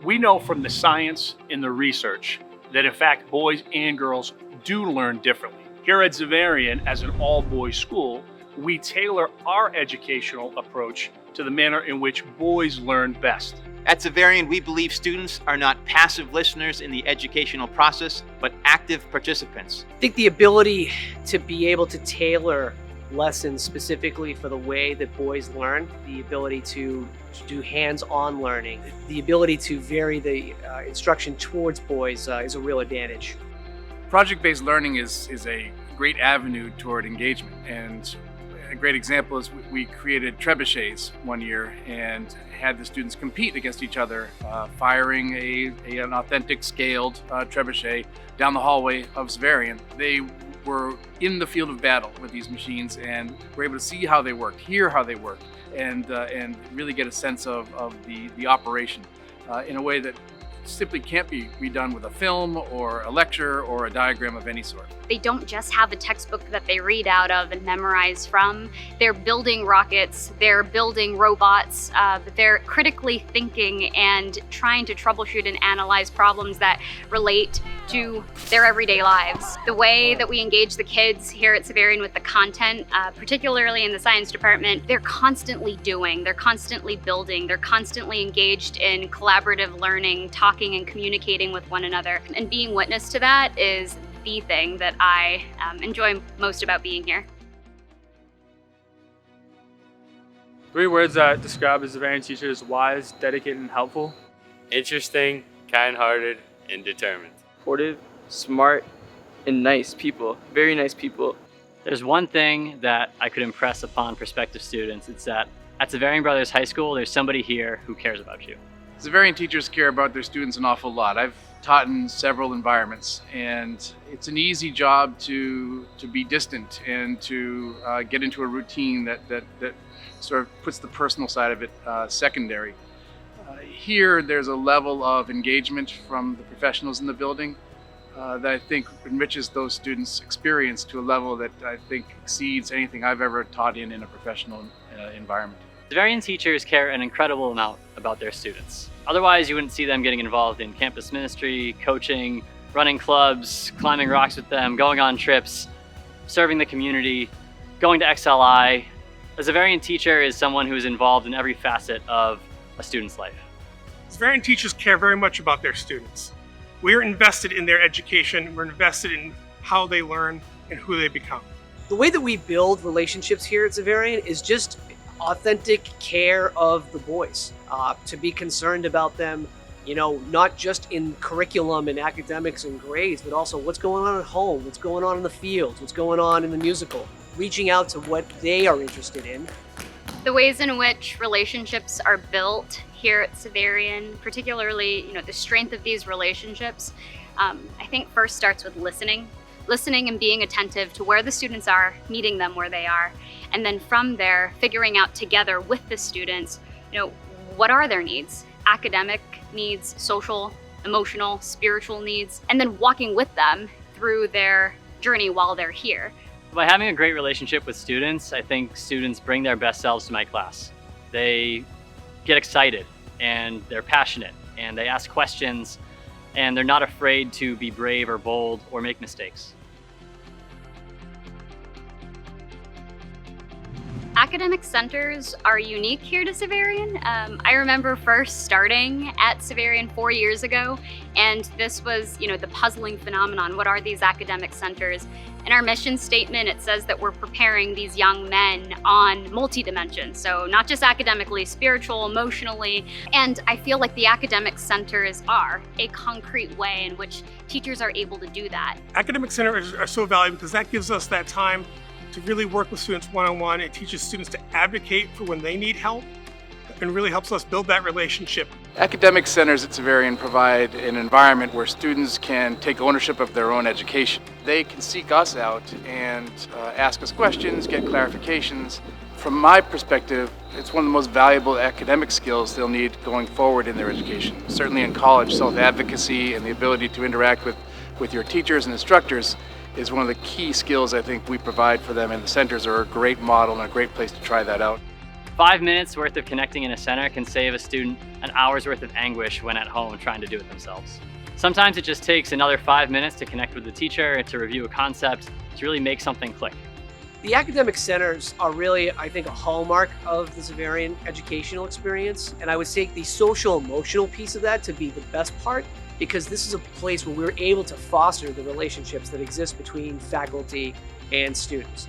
We know from the science and the research that in fact boys and girls do learn differently. Here at Xaverian, as an all-boys school, we tailor our educational approach to the manner in which boys learn best. At Xaverian, we believe students are not passive listeners in the educational process, but active participants. I think the ability to be able to tailor lessons specifically for the way that boys learn, the ability to do hands-on learning, the ability to vary the instruction towards boys is a real advantage. Project-based learning is a great avenue toward engagement, and a great example is we created trebuchets one year and had the students compete against each other, firing an authentic scaled trebuchet down the hallway of Xaverian. They were in the field of battle with these machines and were able to see how they worked, hear how they worked, and really get a sense of the operation in a way that simply can't be redone with a film or a lecture or a diagram of any sort. They don't just have a textbook that they read out of and memorize from. They're building rockets, they're building robots, they're critically thinking and trying to troubleshoot and analyze problems that relate to their everyday lives. The way that we engage the kids here at Xaverian with the content, particularly in the science department, they're constantly doing, they're constantly building, they're constantly engaged in collaborative learning, talking and communicating with one another. And being witness to that is the thing that I enjoy most about being here. 3 words that describe a Xaverian teacher is wise, dedicated, and helpful. Interesting, kind-hearted, and determined. Supportive, smart, and nice people. Very nice people. There's one thing that I could impress upon prospective students. It's that at Xaverian Brothers High School, there's somebody here who cares about you. Xaverian teachers care about their students an awful lot. I've taught in several environments, and it's an easy job to be distant and to get into a routine that sort of puts the personal side of it secondary. Here, there's a level of engagement from the professionals in the building that I think enriches those students' experience to a level that I think exceeds anything I've ever taught in a professional environment. Xaverian teachers care an incredible amount about their students. Otherwise, you wouldn't see them getting involved in campus ministry, coaching, running clubs, climbing rocks with them, going on trips, serving the community, going to XLI. A Xaverian teacher is someone who is involved in every facet of a student's life. Xaverian teachers care very much about their students. We're invested in their education, we're invested in how they learn and who they become. The way that we build relationships here at Xaverian is just authentic care of the boys, to be concerned about them, you know, not just in curriculum and academics and grades, but also what's going on at home, what's going on in the fields, what's going on in the musical, reaching out to what they are interested in. The ways in which relationships are built here at Xaverian, particularly, you know, the strength of these relationships, I think first starts with listening and being attentive to where the students are, meeting them where they are, and then from there, figuring out together with the students, you know, what are their needs? Academic needs, social, emotional, spiritual needs, and then walking with them through their journey while they're here. By having a great relationship with students, I think students bring their best selves to my class. They get excited and they're passionate and they ask questions and they're not afraid to be brave or bold or make mistakes. Academic centers are unique here to Xaverian. I remember first starting at Xaverian 4 years ago, and this was, you know, the puzzling phenomenon. What are these academic centers? In our mission statement, it says that we're preparing these young men on multi-dimensions, so not just academically, spiritual, emotionally, and I feel like the academic centers are a concrete way in which teachers are able to do that. Academic centers are so valuable because that gives us that time to really work with students one-on-one. It teaches students to advocate for when they need help and really helps us build that relationship. Academic centers at Xaverian provide an environment where students can take ownership of their own education. They can seek us out and ask us questions, get clarifications. From my perspective, it's one of the most valuable academic skills they'll need going forward in their education. Certainly in college, self-advocacy and the ability to interact with your teachers and instructors is one of the key skills I think we provide for them, and the centers are a great model and a great place to try that out. 5 minutes worth of connecting in a center can save a student an hour's worth of anguish when at home trying to do it themselves. Sometimes it just takes another 5 minutes to connect with the teacher, to review a concept, to really make something click. The academic centers are really, I think, a hallmark of the Xaverian educational experience. And I would say the social emotional piece of that to be the best part, because this is a place where we're able to foster the relationships that exist between faculty and students.